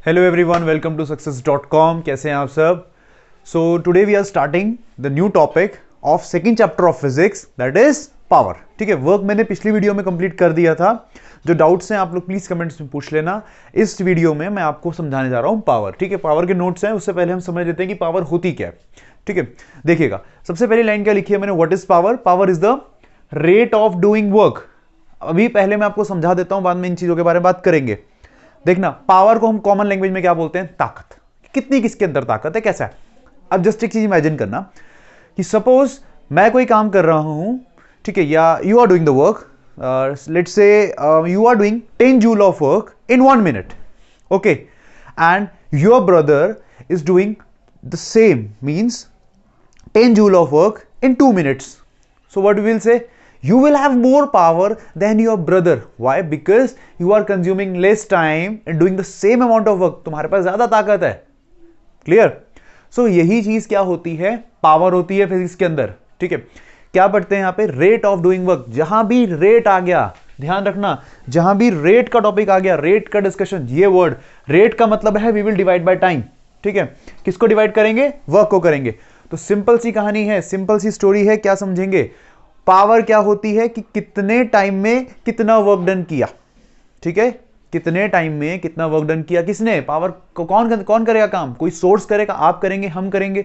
Hello everyone, welcome to सक्सेस.com। कैसे हैं आप सब? So today we are starting the new topic of second chapter of physics, that is power. ठीक है, वर्क मैंने पिछली वीडियो में कंप्लीट कर दिया था। जो डाउट्स हैं आप लोग प्लीज कमेंट्स में पूछ लेना। इस वीडियो में मैं आपको समझाने जा रहा हूं पावर। ठीक है, पावर के नोट्स हैं, उससे पहले हम समझ लेते हैं कि पावर होती क्या है। ठीक है, देखिएगा सबसे पहली लाइन क्या लिखी है मैंने, what is power? Power is the rate of doing work. अभी पहले मैं आपको समझा देता हूं, बाद में इन चीजों के बारे में बात करेंगे। देखना, पावर को हम कॉमन लैंग्वेज में क्या बोलते हैं? ताकत। कितनी किसके अंदर ताकत है, कैसा है। अब जस्ट एक चीज इमेजिन करना कि सपोज मैं कोई काम कर रहा हूं, ठीक है, या you are doing the work, let's say you are doing 10 joule of work in 1 minute, okay, and your brother is doing the same, means 10 joule of work in 2 minutes. So what we will say? You will have more power than your brother. Why? Because you are consuming less time and doing the same amount of work. तुम्हारे पास ज्यादा ताकत है। Clear? सो यही चीज क्या होती है? Power होती है फिजिक्स के अंदर। ठीक है, क्या पढ़ते हैं यहां पे? Rate of doing work. जहां भी रेट आ गया, ध्यान रखना, जहां भी रेट का टॉपिक आ गया, रेट का डिस्कशन, ये वर्ड रेट का मतलब है we will divide by time. ठीक है, किसको डिवाइड करेंगे? वर्क को करेंगे। तो सिंपल सी कहानी है, सिंपल सी स्टोरी है। क्या समझेंगे? पावर क्या होती है कि कितने टाइम में कितना वर्क डन किया। ठीक है, कितने टाइम में कितना वर्क डन किया किसने? पावर को कौन करेगा काम? कोई सोर्स करेगा, आप करेंगे, हम करेंगे,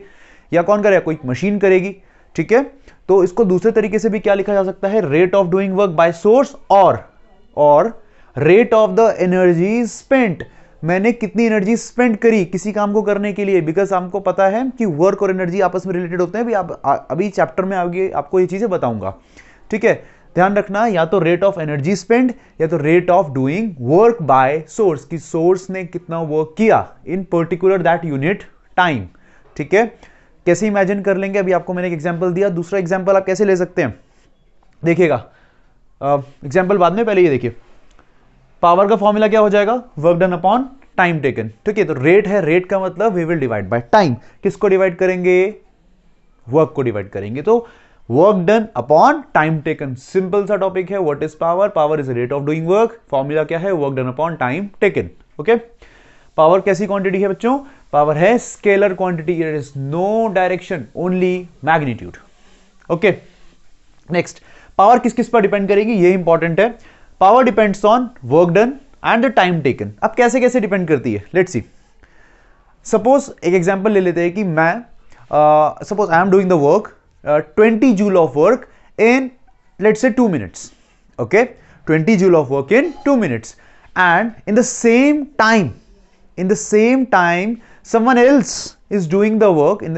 या कौन करेगा? कोई मशीन करेगी। ठीक है, तो इसको दूसरे तरीके से भी क्या लिखा जा सकता है? Rate of doing work by source और rate of the energy spent. मैंने कितनी एनर्जी स्पेंड करी किसी काम को करने के लिए। बिकॉज हमको पता है कि वर्क और एनर्जी आपस में रिलेटेड होते हैं। अभी चैप्टर में आगे आपको ये चीजें बताऊंगा। ठीक है, ध्यान रखना, या तो रेट ऑफ एनर्जी स्पेंड या तो rate of doing work by source, कि सोर्स ने कितना वर्क किया इन पर्टिकुलर दैट यूनिट टाइम। ठीक है, कैसे इमेजिन कर लेंगे? अभी आपको मैंने एक एग्जाम्पल दिया, दूसरा एग्जाम्पल आप कैसे ले सकते हैं देखिएगा। एग्जाम्पल बाद में, पहले ये देखिए, पावर का फॉर्मूला क्या हो जाएगा? Work done upon time taken. ठीक है, तो रेट है, रेट का मतलब we will divide by time. किसको डिवाइड करेंगे? वर्क को डिवाइड करेंगे। तो work done upon time taken, simple सा टॉपिक है। What is power? Power is rate of doing work. Formula क्या है? Work done upon time taken. Okay, power कैसी क्वांटिटी है बच्चों? पावर है scalar quantity. It is no direction, only magnitude. Okay, next, power किस किस पर डिपेंड करेगी, ये इंपॉर्टेंट है। Power depends on work done and the time taken. अब कैसे कैसे डिपेंड करती है, लेट्स सी। सपोज एक एग्जांपल ले लेते हैं कि मैं suppose I am doing the work 20 joule of work in let's say 2 minutes. Okay, 20 joule of work in 2 minutes, and in the same time someone else is doing the work in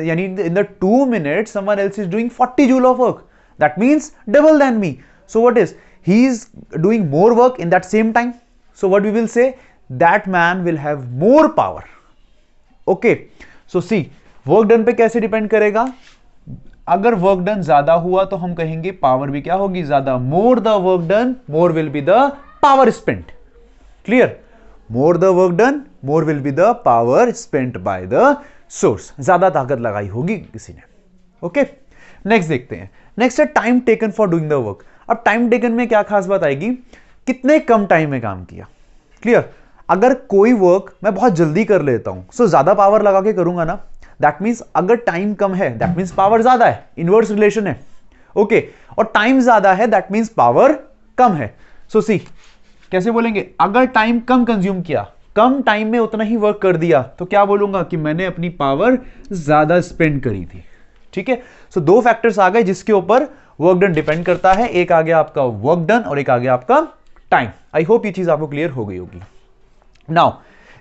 the 2 minutes someone else is doing 40 joule of work. That means double than me. So what is? He is doing more work in that same time. So what we will say? That man will have more power. Okay, so see, work done पे कैसे depend करेगा? अगर work done ज्यादा हुआ तो हम कहेंगे power भी क्या होगी? ज्यादा। More the work done, more will be the power spent. Clear? More the work done, more will be the power spent bye the source. ज्यादा ताकत लगाई होगी किसी ने। ओके, नेक्स्ट देखते हैं। नेक्स्ट है time taken for doing the work. अब टाइम टेकन में क्या खास बात आएगी? कितने कम टाइम में काम किया। क्लियर? अगर कोई वर्क मैं बहुत जल्दी कर लेता हूं, सो ज्यादा पावर लगा के करूंगा ना, दैट मीन्स अगर टाइम कम है दैट मीन्स पावर ज्यादा है, इनवर्स रिलेशन है। ओके, और टाइम ज्यादा है दैट मीन्स पावर कम है। सो सी, कैसे बोलेंगे? अगर टाइम कम कंज्यूम किया, कम टाइम में उतना ही वर्क कर दिया, तो क्या बोलूंगा? कि मैंने अपनी पावर ज्यादा स्पेंड करी थी। ठीक है, सो दो फैक्टर्स आ गए जिसके ऊपर वर्क डन डिपेंड करता है। एक आ गया आपका वर्क डन और एक आ गया आपका टाइम। आई होप ये चीज आपको क्लियर हो गई होगी। Now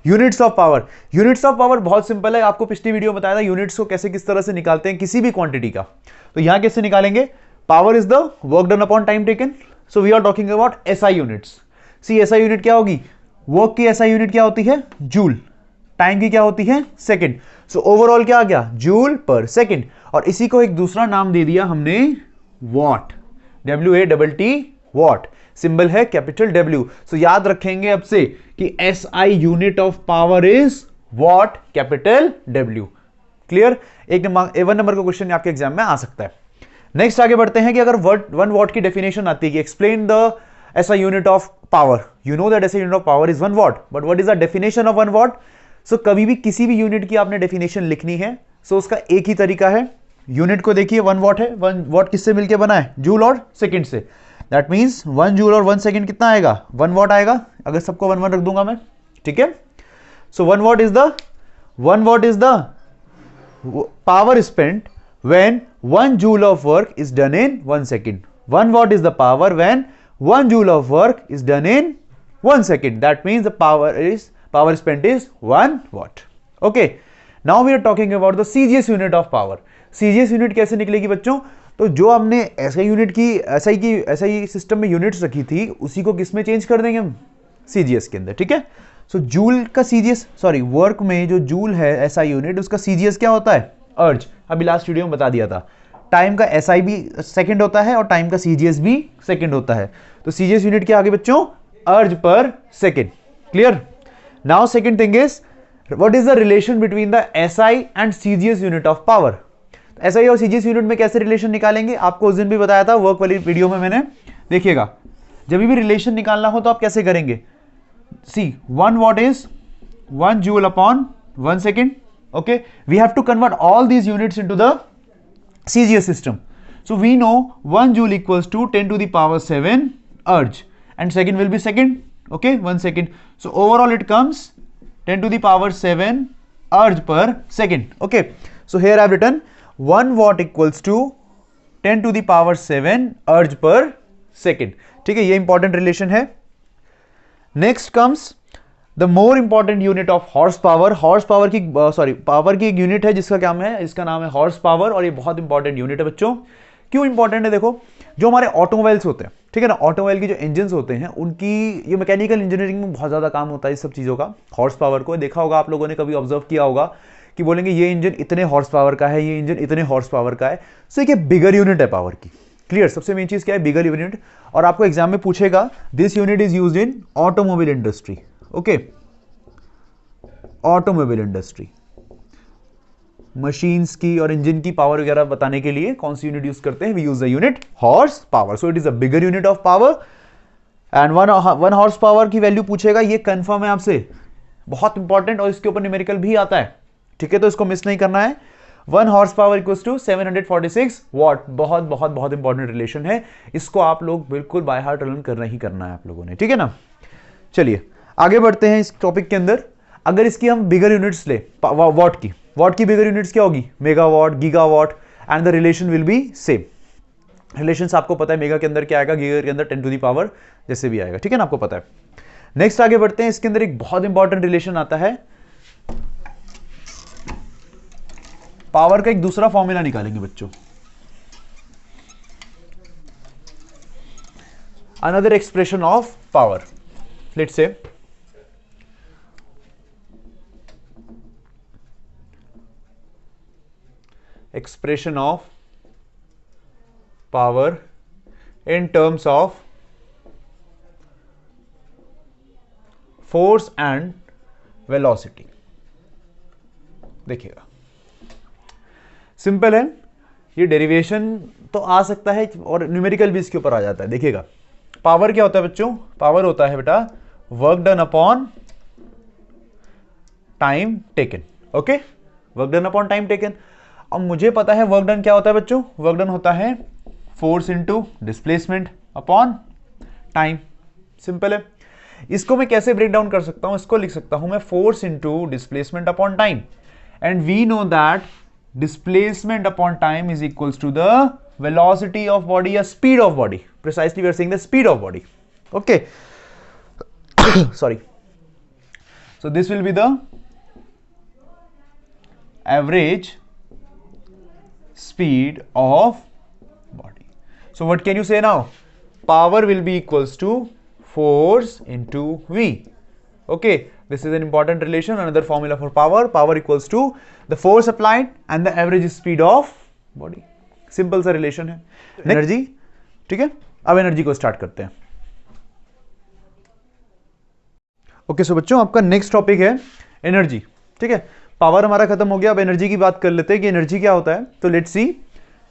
units of power. Units of power बहुत सिंपल है, आपको पिछली वीडियो में बताया था यूनिट्स को कैसे किस तरह से निकालते हैं किसी भी क्वांटिटी का। तो यहां कैसे निकालेंगे? Power is the work done upon time taken. So we are talking about SI units. See, SI unit क्या होगी? वर्क की एसआई यूनिट क्या होती है? जूल। टाइम की क्या होती है? सेकंड। सो ओवरऑल क्या आ गया? जूल पर सेकंड। और इसी को एक दूसरा नाम दे दिया हमने, वॉट। WATT, what. सिंबल है कैपिटल W। सो याद रखेंगे अब से कि SI unit of power is what, capital W। Clear? एक वन नंबर का क्वेश्चन आपके एग्जाम में आ सकता है। नेक्स्ट आगे बढ़ते हैं कि अगर 1 वॉट की डेफिनेशन आती है कि explain the SI unit of power. You know that SI unit of power is 1 watt. But what is the definition of 1 watt? सो कभी भी किसी भी यूनिट की आपने डेफिनेशन लिखनी है, सो उसका एक ही तरीका है। यूनिट को देखिए, 1 वॉट है, 1 वॉट किससे मिलकर बना है? जूल और सेकंड से। दैट मीन्स 1 जूल और 1 सेकंड कितना आएगा? 1 वॉट आएगा, अगर सबको 1 1 रख दूंगा मैं, ठीक है। सो 1 what is the power spent when 1 joule of work is done in 1 second. 1 watt is the power when 1 joule of work is done in 1 second. That means the power spent is 1 watt. Okay. Now we are talking about the CGS unit of power. CGS unit कैसे निकलेगी बच्चों? तो जो हमने SI unit की SI system में units रखी थी, उसी को किस में चेंज कर देंगे हम? CGS के अंदर, ठीक है। सो जूल का CGS, सॉरी वर्क में जो जूल है SI यूनिट, उसका CGS क्या होता है? अर्ज। अभी लास्ट वीडियो में बता दिया था। टाइम का SI भी सेकंड होता है और टाइम का CGS भी सेकंड होता है। तो CGS यूनिट क्या आगे बच्चों? अर्ज पर second. Clear? Now second thing is, what is the relation between the SI and CGS unit of power? SI और CGS यूनिट में कैसे रिलेशन निकालेंगे? आपको उस दिन भी बताया था वर्क वाली वीडियो में मैंने। देखिएगा, जब भी रिलेशन निकालना हो तो आप कैसे करेंगे? सी 1 watt is 1 joule upon 1 second. Okay, we have to convert all these units into the CGS system. So we know 1 joule equals to 10 to the power 7 erg, and second will be second. Okay, 1 second. So overall it comes 10 to the power 7 erg per second. Okay, so here I have written 1 watt equals to 10 to the power 7 erg per second. ठीक है, ये important relation है। Next comes the more important unit of horse power. Horse power की power की एक unit है जिसका क्या है? इसका नाम है हॉर्स पावर, और ये बहुत इंपॉर्टेंट यूनिट है बच्चों। क्यों इंपॉर्टेंट है? देखो, जो हमारे ऑटोमोबाइल्स होते हैं, ठीक है ना, ऑटोमोबाइल के जो इंजन होते हैं, उनकी ये मैकेनिकल इंजीनियरिंग में बहुत ज्यादा काम होता है इस सब चीजों का। हॉर्स पावर को देखा होगा आप लोगों ने, कभी ऑब्जर्व किया होगा कि बोलेंगे ये इंजन इतने हॉर्स पावर का है, ये इंजन इतने हॉर्स पावर का है। सो ये बिगर यूनिट है पावर की। क्लियर? सबसे मेन चीज क्या है? Bigger unit. और आपको एग्जाम में पूछेगा, this unit is used in automobile industry. Okay, automobile industry, machines की और इंजन की पावर वगैरह बताने के लिए कौन सी यूनिट यूज करते हैं? We use the unit horse power. So it is a bigger unit of power. And one horse power की वैल्यू पूछेगा, ये कंफर्म है आपसे, बहुत इंपॉर्टेंट, और इसके ऊपर न्यूमेरिकल भी आता है, ठीक है, तो इसको मिस नहीं करना है। 1 horse power equals to 746 watt. बहुत बहुत बहुत इंपॉर्टेंट रिलेशन है, इसको आप लोग बिल्कुल बाय हार्ट लर्न करना ही करना है आप लोगों ने, ठीक है ना। चलिए आगे बढ़ते हैं इस टॉपिक के अंदर। अगर इसकी हम बिगर यूनिट्स ले वॉट की बिगर यूनिट्स क्या होगी? Megawatt, gigawatt, and the relation will be same. Relations आपको पता है, मेगा के अंदर क्या आएगा, गीगा के अंदर 10 टू द पावर जैसे भी आएगा, ठीक है ना, आपको पता है। नेक्स्ट आगे बढ़ते हैं। इसके अंदर एक बहुत इंपॉर्टेंट रिलेशन आता है, पावर का एक दूसरा फॉर्मूला निकालेंगे बच्चों। Another expression of power, let's say expression of power in terms of force and velocity। देखिएगा, सिंपल है, ये डेरिवेशन तो आ सकता है और न्यूमेरिकल भी इसके ऊपर आ जाता है। देखिएगा, पावर क्या होता है बच्चों? पावर होता है बेटा work done upon time taken. Okay, work done upon time taken. अब मुझे पता है वर्क डन क्या होता है बच्चों? वर्क डन होता है force into displacement upon time. Simple है। इसको मैं कैसे ब्रेक डाउन कर सकता हूं? इसको लिख सकता हूं मैं force into displacement upon time, and we know that displacement upon time is equals to the velocity of body या speed of body. Precisely we are saying the speed of body. Okay, sorry. So this will be the average speed of body. So what can you say now? Power will be equals to force into V. Okay, this is an important relation. Another formula for power. Power equals to the force applied and the average speed of body. Simple सा relation है। Energy, ठीक है। अब energy को start करते हैं। Okay, सो बच्चों आपका नेक्स्ट टॉपिक है एनर्जी, ठीक है। पावर हमारा खत्म हो गया, अब एनर्जी की बात कर लेते हैं कि एनर्जी क्या होता है। तो let's see,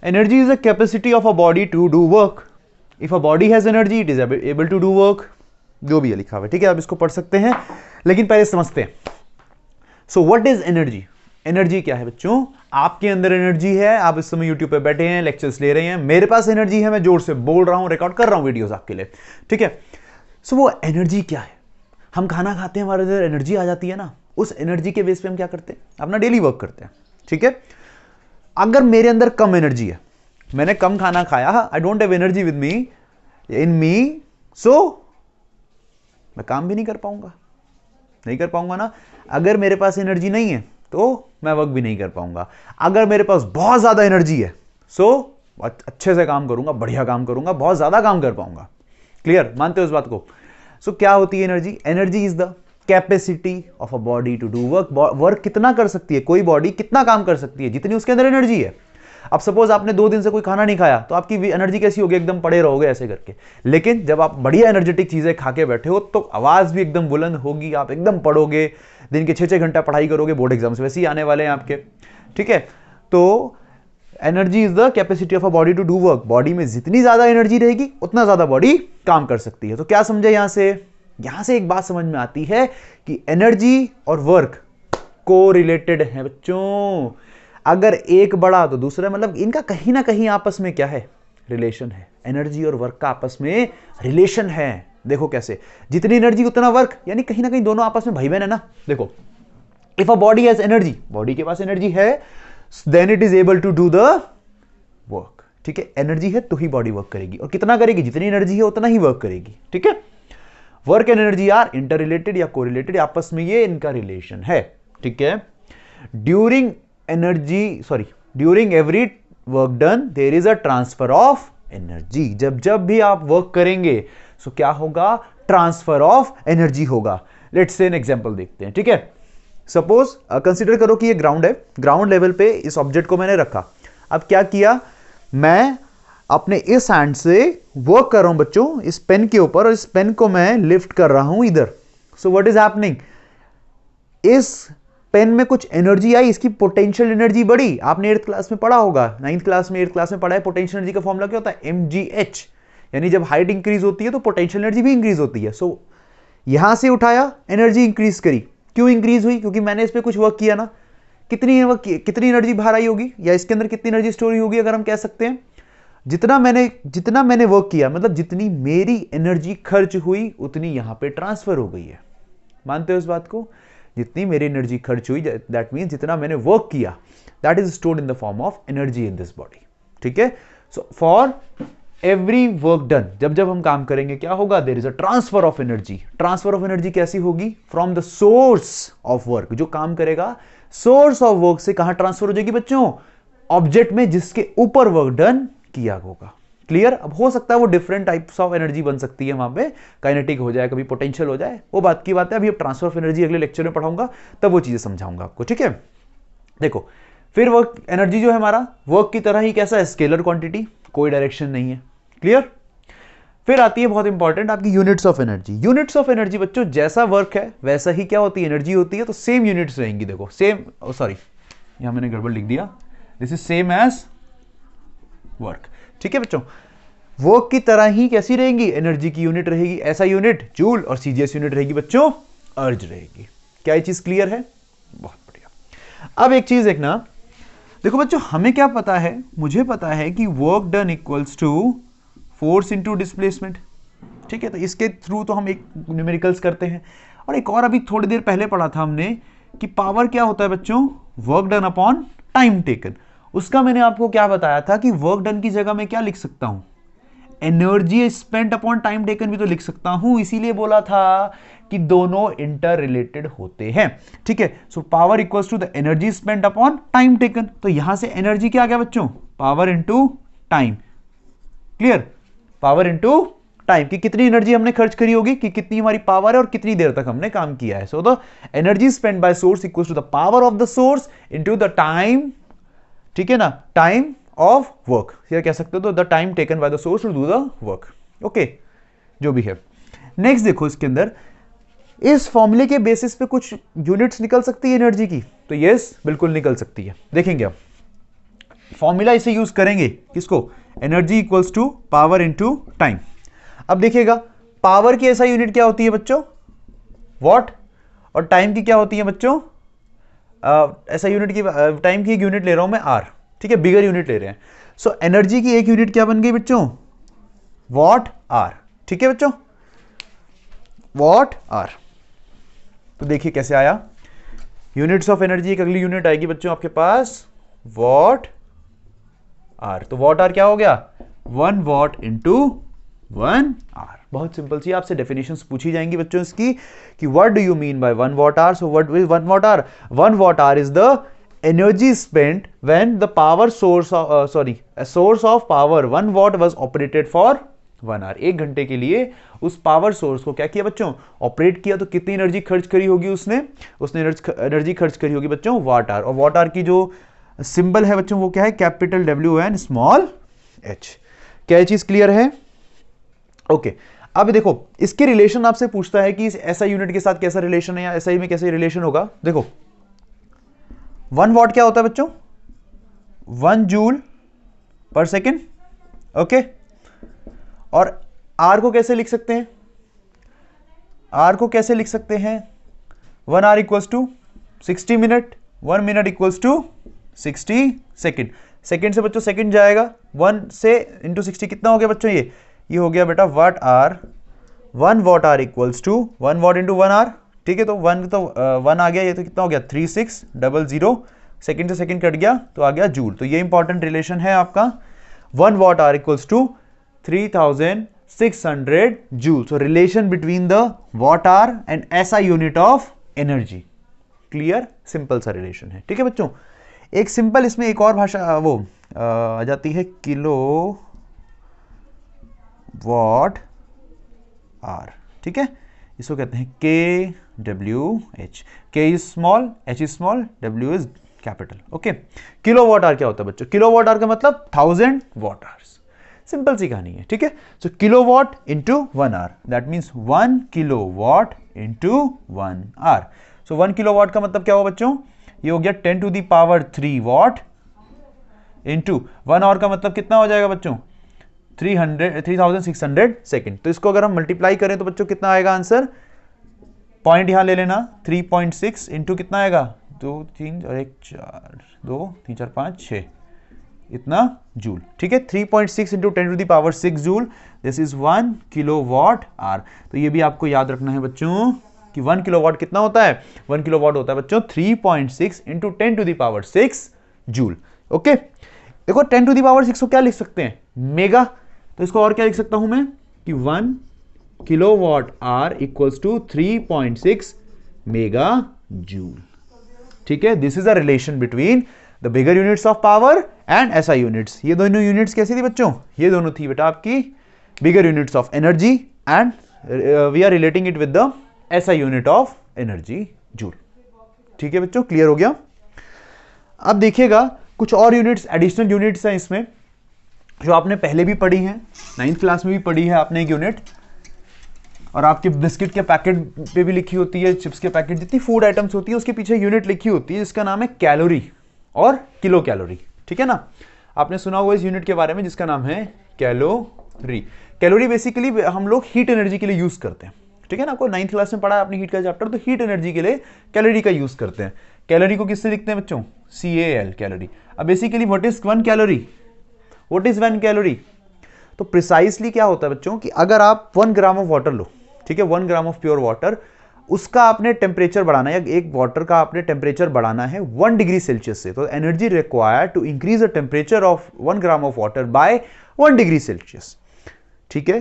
energy is the capacity of a body to do work. If a body has energy it is able to do work. जो भी है लिखा हुआ है, ठीक है, आप इसको पढ़ सकते हैं, लेकिन पहले समझते हैं। सो व्हाट इज एनर्जी? एनर्जी क्या है बच्चों? आपके अंदर एनर्जी है, आप इस समय यूट्यूब पे बैठे हैं, लेक्चर्स ले रहे हैं, मेरे पास एनर्जी है, मैं जोर से बोल रहा हूं, रिकॉर्ड कर रहा हूं वीडियोस आपके लिए, ठीक है। सो वो एनर्जी क्या है? हम खाना खाते हैं, हमारे अंदर एनर्जी आ जाती है ना, उस एनर्जी के बेस पे हम क्या करते हैं? अपना डेली वर्क करते हैं, ठीक है। अगर मेरे अंदर कम एनर्जी है, मैंने कम खाना खाया, I don't have energy with me in me, so मैं काम भी नहीं कर पाऊंगा, नहीं कर पाऊंगा ना। अगर मेरे पास एनर्जी नहीं है तो मैं वर्क भी नहीं कर पाऊंगा। अगर मेरे पास बहुत ज्यादा एनर्जी है, सो अच्छे से काम करूंगा, बढ़िया काम करूंगा, बहुत ज्यादा काम कर पाऊंगा। क्लियर? मानते हो इस बात को? सो क्या होती है energy? Energy is the capacity of a body to do work. Work कितना कर सकती है कोई बॉडी, कितना काम कर सकती है, जितनी उसके अंदर एनर्जी है। अब सपोज आपने 2 दिन से कोई खाना नहीं खाया, तो आपकी एनर्जी कैसी होगी? एकदम पड़े रहोगे ऐसे करके। लेकिन जब आप बढ़िया एनर्जेटिक चीजें खा के बैठे हो, तो आवाज भी एकदम बुलंद होगी, आप एकदम पढ़ोगे, दिन के 6-6 घंटा पढ़ाई करोगे, बोर्ड एग्जाम्स वैसे ही आने वाले हैं आपके, ठीक है। तो energy is the capacity of a body to do work. Body में जितनी ज्यादा एनर्जी रहेगी, उतना ज्यादा बॉडी काम कर सकती है। तो क्या समझे यहां से? यहां से एक बात समझ में आती है कि एनर्जी और वर्क को रिलेटेड है बच्चों। अगर एक बढ़ा तो दूसरा, मतलब इनका कहीं ना कहीं आपस में क्या है? रिलेशन है। एनर्जी और वर्क का आपस में रिलेशन है। देखो कैसे, जितनी एनर्जी उतना वर्क, यानी कहीं ना कहीं दोनों आपस में भाई बहन है ना। देखो, if a body has energy, body के पास एनर्जी है, then it is able to do the work, ठीक है। एनर्जी है तो ही बॉडी वर्क करेगी, और कितना करेगी? जितनी एनर्जी है उतना ही वर्क करेगी, ठीक है। Work and energy are interrelated या कोरिलेटेड, आपस में ये इनका रिलेशन है, ठीक है। During every work done there is a transfer of energy. जब भी आप वर्क करेंगे, सो क्या होगा? ट्रांसफर ऑफ एनर्जी होगा। लेट्स से एन एग्जांपल देखते हैं, ठीक है। सपोज कंसीडर करो कि ये ग्राउंड है, ग्राउंड लेवल पे इस ऑब्जेक्ट को मैंने रखा। अब क्या किया? मैं अपने इस हैंड से वर्क कर रहा हूं बच्चों, इस पेन के ऊपर, और इस पेन को मैं लिफ्ट कर रहा हूं इधर। सो व्हाट इज हैपनिंग? इस पेन में कुछ एनर्जी आई, इसकी पोटेंशियल एनर्जी बढ़ी। आपने 8th क्लास में पढ़ा होगा, 9th क्लास में 8th क्लास में पढ़ा है, पोटेंशियल एनर्जी का फॉर्मूला क्या होता है? mgh। यानी जब हाइट इंक्रीज होती है तो पोटेंशियल एनर्जी भी इंक्रीज होती है। सो यहां से उठाया, एनर्जी इंक्रीज करी। क्यों इंक्रीज हुई? क्योंकि मैंने इस पर कुछ वर्क किया ना। कितनी एनर्जी बाहर आई होगी, या इसके अंदर कितनी एनर्जी स्टोर होगी? अगर हम कह सकते हैं जितना मैंने वर्क किया, मतलब जितनी मेरी एनर्जी खर्च हुई, उतनी यहां पे ट्रांसफर हो गई है। मानते हो इस बात को? जितनी मेरी एनर्जी खर्च हुई, दैट मीन्स जितना मैंने वर्क किया, that is stored in the form of energy in this body, ठीक है। So for every work done, जब हम काम करेंगे क्या होगा? There is a transfer of energy. Transfer of energy कैसी होगी? From the source of work. जो काम करेगा, सोर्स ऑफ वर्क से कहां ट्रांसफर हो जाएगी बच्चों? ऑब्जेक्ट में जिसके ऊपर वर्क डन किया होगा। क्लियर? अब हो सकता है वो डिफरेंट टाइप्स ऑफ एनर्जी बन सकती है, वहां पे काइनेटिक हो जाए, कभी पोटेंशियल हो जाए, वो बात की बात है। अभी अब ट्रांसफर ऑफ एनर्जी अगले लेक्चर में पढ़ाऊंगा, तब वो चीजें समझाऊंगा आपको, ठीक है। देखो, फिर वर्क एनर्जी जो है हमारा, वर्क की तरह ही कैसा है? स्केलर क्वांटिटी, कोई डायरेक्शन नहीं है। क्लियर? फिर आती है बहुत इंपॉर्टेंट आपकी units of energy. Units of energy बच्चों, जैसा वर्क है वैसा ही क्या होती है? एनर्जी होती है। तो सेम यूनिट्स रहेंगी। देखो सेम, सॉरी यहां मैंने गड़बड़ लिख दिया, this is same as work, ठीक है बच्चों। वर्क की तरह ही कैसी रहेंगी? एनर्जी की यूनिट रहेगी, ऐसा यूनिट जूल, और सीजीएस यूनिट रहेगी बच्चों अर्ज रहेगी। क्या ये चीज क्लियर है? बहुत बढ़िया। अब एक चीज देखना, देखो बच्चों, हमें क्या पता है? मुझे पता है कि work done equals to force into displacement, ठीक है। तो इसके थ्रू तो हम एक न्यूमेरिकल्स करते हैं। और एक और अभी थोड़ी देर पहले पढ़ा था हमने कि पावर क्या होता है बच्चों? Work done upon time taken. उसका मैंने आपको क्या बताया था कि वर्क डन की जगह मैं क्या लिख सकता हूं? Energy spent upon time taken भी तो लिख सकता हूं। इसीलिए बोला था कि दोनों इंटर रिलेटेड होते हैं, ठीक है। So power equals to the energy spent upon time taken. तो यहां से एनर्जी क्या आ गया बच्चों? Power into time. Clear? Power into time, कि कितनी एनर्जी हमने खर्च करी होगी, कि कितनी हमारी पावर है और कितनी देर तक हमने काम किया है। So the energy spent by source equals to the power of the source into the time, ठीक है ना, टाइम ऑफ वर्क, या कह सकते हो तो the time taken by the source to do the work. Okay, जो भी है। नेक्स्ट देखो, इसके अंदर इस फॉर्मूले के बेसिस पे कुछ यूनिट्स निकल सकती है एनर्जी की। तो यस, बिल्कुल निकल सकती है। देखेंगे अब फॉर्मूला इसे यूज करेंगे, किसको? Energy equals to power into time. अब देखिएगा, पावर की ऐसा यूनिट क्या होती है बच्चों? वॉट। और टाइम की क्या होती है बच्चों? ऐसा यूनिट की टाइम की एक यूनिट ले रहा हूं मैं आर, ठीक है, बिगर यूनिट ले रहे हैं। सो एनर्जी की एक यूनिट क्या बन गई बच्चों, वॉट आर, ठीक है बच्चों, वॉट आर। तो देखिए कैसे आया, यूनिट्स ऑफ एनर्जी, एक अगली यूनिट आएगी बच्चों आपके पास वॉट आर। तो वॉट आर क्या हो गया, 1 वॉट इंटू 1 आर। बहुत सिंपल सी आपसे डेफिनेशंस पूछी जाएंगी बच्चों इसकी कि what do you mean by 1 watt hour. So what is 1 watt hour, 1 watt hour is the energy spent when the power source source of power 1 watt was operated for 1 hour. 1 घंटे के लिए उस power source को क्या किया बच्चों, operate किया, तो कितनी एनर्जी खर्च करी होगी उसने एनर्जी खर्च करी होगी बच्चों वाट आवर। और वाट आवर की जो सिंबल है बच्चों वो क्या है, capital W and small H. क्या ये चीज क्लियर है? ओके अब देखो इसके रिलेशन आपसे पूछता है कि इस एसआई यूनिट के साथ कैसा रिलेशन है या एसआई में कैसे रिलेशन होगा। देखो 1 वॉट क्या होता है बच्चों, 1 जूल पर सेकेंड, ओके। और आर को कैसे लिख सकते हैं, आर को कैसे लिख सकते हैं, 1 hour equals to 60 minute, 1 minute equals to 60 second. Second से बच्चों सेकेंड जाएगा, 1 से इंटू 60 कितना हो गया बच्चों, ये हो गया बेटा watt hour. 1 watt hour equals to 1 watt into 1 hour, ठीक है। तो 1 आ गया, ये तो कितना हो गया 3600, सेकेंड से सेकेंड कट गया तो आ गया जूल। तो ये इंपॉर्टेंट रिलेशन है आपका, 1 watt hour equals to 3600 joule. So relation between the watt hour and SI unit of energy. Clear, simple सा रिलेशन है, ठीक है बच्चों। एक सिंपल इसमें एक और भाषा वो आ जाती है, किलो वॉट आर, ठीक है। इसको कहते हैं K W H, K is small, H is small, W is capital, okay. Kilowatt hour क्या होता है बच्चों, किलो वॉट आर का मतलब 1000 वॉट आवर्स। सिंपल सी कहानी है, ठीक है। So kilowatt into 1 hour, that means 1 kilowatt into 1 hour. So 1 kilowatt का मतलब क्या हुआ बच्चों, ये हो गया 10 to the power 3 watt into 1 hour का मतलब कितना हो जाएगा बच्चों, 3600 सेकेंड। तो इसको अगर हम मल्टीप्लाई करें तो बच्चों कितना आएगा आंसर, पॉइंट यहां ले लेना, 3.6 इंटू कितना आएगा 2 3 और 1 4 2 3 4 5 6 इतना जूल, ठीक है। 3.6 into 10 to the power 6 joule, this is 1 kilowatt hour. तो ये भी आपको याद रखना है बच्चों कि 1 किलो वॉट कितना होता है, 1 किलो वॉट होता है बच्चों 3.6 into 10 to the power 6 joule, okay. देखो 10 टू दी पावर 6 को क्या लिख सकते हैं, मेगा। तो इसको और क्या लिख सकता हूं मैं कि 1 kilowatt hour equals to 3.6 mega joule, ठीक है। This is a relation between the bigger units of power and SI units. ये दोनों यूनिट्स कैसी थी बच्चों, ये दोनों थी बेटा आपकी bigger units of energy and we are relating it with the SI unit of energy joule, ठीक है बच्चों, क्लियर हो गया। अब देखिएगा कुछ और यूनिट्स, एडिशनल यूनिट्स हैं इसमें जो आपने पहले भी पढ़ी हैं, 9th क्लास में भी पढ़ी है आपने एक यूनिट, और आपके बिस्किट के पैकेट पे भी लिखी होती है, चिप्स के पैकेट, जितनी फूड आइटम्स होती है उसके पीछे यूनिट लिखी होती है जिसका नाम है कैलोरी और किलो कैलोरी, ठीक है ना। आपने सुना होगा इस यूनिट के बारे में जिसका नाम है कैलोरी। कैलोरी बेसिकली हम लोग हीट एनर्जी के लिए यूज करते हैं, ठीक है ना। आपको 9th क्लास में पढ़ा है अपनी हीट का चैप्टर, तो हीट एनर्जी के लिए कैलोरी का यूज करते हैं। कैलोरी को किससे लिखते हैं बच्चों, CAL, कैलोरी। अब basically what is 1 calorie, what is 1 calorie. तो प्रिसाइसली क्या होता है बच्चों कि अगर आप 1 ग्राम ऑफ वाटर लो, ठीक है, 1 ग्राम ऑफ प्योर वाटर, उसका आपने टेम्परेचर बढ़ाना है, एक वाटर का आपने टेम्परेचर बढ़ाना है 1 डिग्री सेल्सियस से, तो energy required to increase the temperature of 1 gram of water by 1 degree Celsius, ठीक है।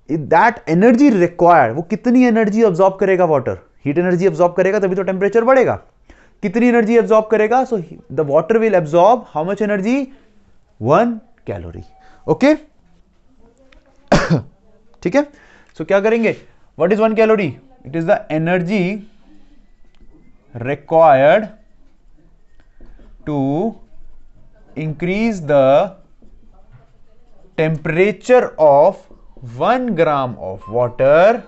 दैट एनर्जी रिक्वायर्ड, वो कितनी एनर्जी ऑब्जॉर्ब करेगा वाटर, हीट एनर्जी ऑब्जॉर्ब करेगा तभी तो टेम्परेचर बढ़ेगा। कितनी एनर्जी ऑब्जॉर्ब करेगा, so the water will absorb how much energy, 1 calorie, okay. ठीक है, सो क्या करेंगे, what is 1 calorie, it is the energy required to increase the temperature of 1 gram of water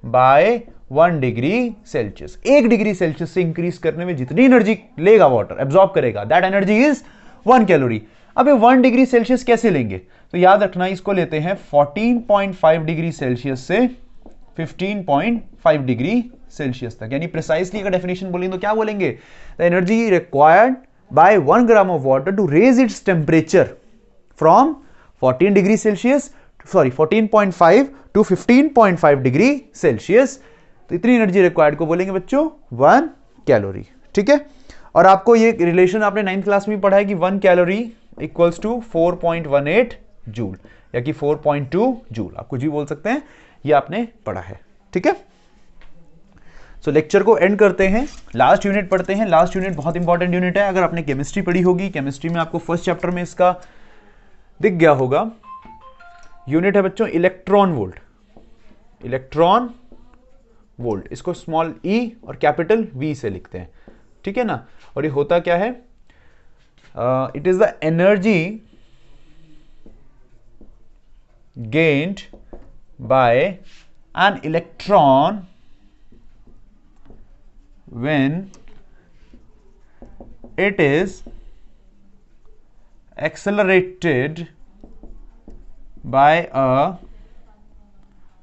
by 1 degree Celsius. 1 degree Celsius से increase करने में जितनी energy लेगा water, absorb करेगा, दैट एनर्जी इज 1 कैलोरी। अब ये 1 डिग्री सेल्सियस कैसे लेंगे, तो याद रखना इसको लेते हैं 14.5 डिग्री सेल्सियस से 15.5 डिग्री सेल्सियस तक। यानी प्रिसाइसली अगर डेफिनेशन बोलेंगे तो क्या बोलेंगे, the energy required by 1 gram of water to raise its temperature from 14 degree Celsius, sorry 14.5 to 15.5 degree Celsius, तो इतनी एनर्जी रिक्वायर्ड को बोलेंगे बच्चों 1 कैलोरी। ठीक है, और आपको ये रिलेशन आपने 9th क्लास में पढ़ा है कि 1 कैलोरी इक्वल्स टू 4.18 जूल या कि 4.2 जूल, आप कुछ भी बोल सकते हैं, ये आपने पढ़ा है। ठीक है, सो लेक्चर को एंड करते हैं, लास्ट यूनिट पढ़ते हैं। लास्ट यूनिट बहुत इंपॉर्टेंट यूनिट है। अगर आपने केमिस्ट्री पढ़ी होगी, केमिस्ट्री में आपको फर्स्ट चैप्टर में इसका दिख गया होगा, यूनिट है बच्चों इलेक्ट्रॉन वोल्ट। इलेक्ट्रॉन वोल्ट, इसको स्मॉल ई और कैपिटल वी से लिखते हैं। ठीक है ना, और ये होता क्या है, it is the energy gained bye an electron when it is accelerated by a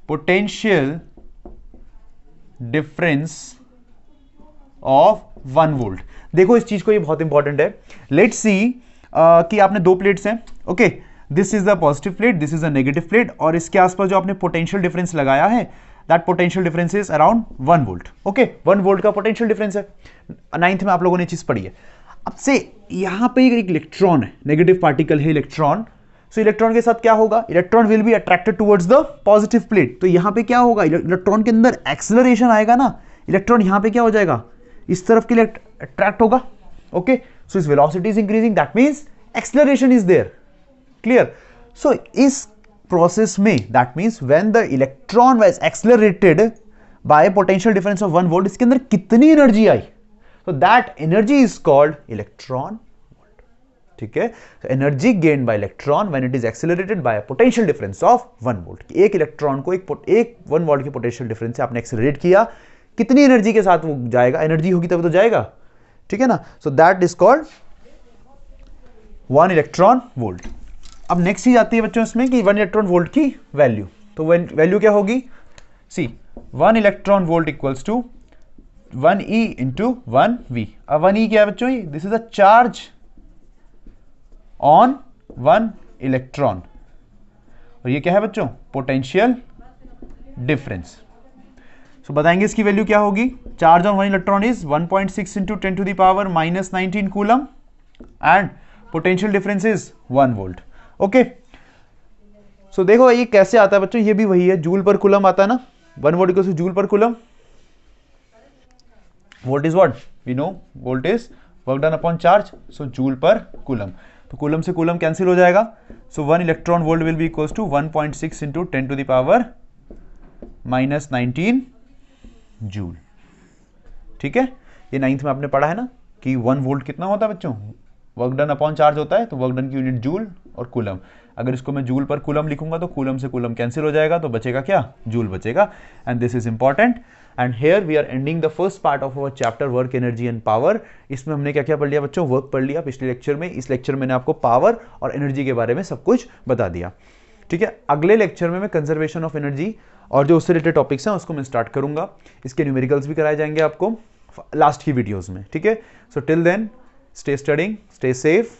potential difference of 1 volt. देखो इस चीज को, ये बहुत इंपॉर्टेंट है। लेट्स सी कि आपने दो प्लेट्स हैं, okay, this is the positive plate, this is the negative plate, और इसके आसपास जो आपने पोटेंशियल डिफरेंस लगाया है, that potential difference is around 1 volt. Okay, 1 volt का पोटेंशियल डिफरेंस है। 9th में आप लोगों ने चीज पढ़ी है। अब से यहां पे एक इलेक्ट्रॉन है, नेगेटिव पार्टिकल है इलेक्ट्रॉन। सो इलेक्ट्रॉन के साथ क्या होगा, electron will be attracted towards the positive plate. तो यहां पे क्या होगा, इलेक्ट्रॉन के अंदर एक्सेलरेशन आएगा ना, इलेक्ट्रॉन यहां पे क्या हो जाएगा, इस तरफ के लिए अट्रैक्ट होगा। ओके, सो इस velocity is increasing, that means acceleration is there. Clear, so इस प्रोसेस में that means when the electron was accelerated by potential difference of 1 volt, इसके अंदर कितनी एनर्जी आई, तो that energy is called electron volt. ठीक है, energy gained by electron when it is accelerated by a potential difference of 1 volt. एक electron को एक 1 वोल्ट के पोटेंशियल डिफरेंस से आपने एक्सेलरेट किया, कितनी एनर्जी के साथ वो जाएगा, एनर्जी होगी तब तो जाएगा। ठीक है ना, so that is called 1 electron volt. अब नेक्स्ट चीज आती है बच्चों इसमें कि 1 इलेक्ट्रॉन वोल्ट की वैल्यू, तो वैल्यू क्या होगी, see 1 electron volt equals to 1e into 1v। अब 1e क्या है बच्चों, this is a charge on 1 electron, और ये क्या है बच्चों, पोटेंशियल डिफरेंस। सो बताएंगे इसकी वैल्यू क्या होगी, charge on 1 electron is 1.6 into 10 to the power -19 coulomb and potential difference is 1 volt. Okay, so देखो ये कैसे आता है बच्चों, ये भी वही है, जूल पर कूलम आता है ना, 1 volt equals to joule per coulomb. Volt is what we know, volt is work done upon charge, so joule per coulomb, तो कूलम से कूलम कैंसिल हो जाएगा। सो 1 electron volt will be equals to 1.6 into 10 to the power -19 joule. ठीक है, ये 9th में आपने पढ़ा है ना कि 1 वोल्ट कितना होता है बच्चों, वर्क डन अपॉन चार्ज होता है, तो वर्क डन की यूनिट जूल और कूलम। अगर इसको मैं जूल पर कूलम लिखूंगा तो कूलम से कूलम कैंसिल हो जाएगा, तो बचेगा क्या, जूल बचेगा। And this is important, and here we are ending the first part of our chapter work, energy and power. इसमें हमने क्या क्या पढ़ लिया बच्चों, वर्क पढ़ लिया पिछले लेक्चर में। इस लेक्चर में मैंने आपको पावर और एनर्जी के बारे में सब कुछ बता दिया। ठीक है, अगले लेक्चर में मैं कंजर्वेशन ऑफ एनर्जी और जो उससे रिलेटेड टॉपिक्स हैं उसको मैं स्टार्ट करूंगा। इसके न्यूमेरिकल्स भी कराए जाएंगे आपको लास्ट की वीडियोज में। ठीक है, so till then stay studying, stay safe,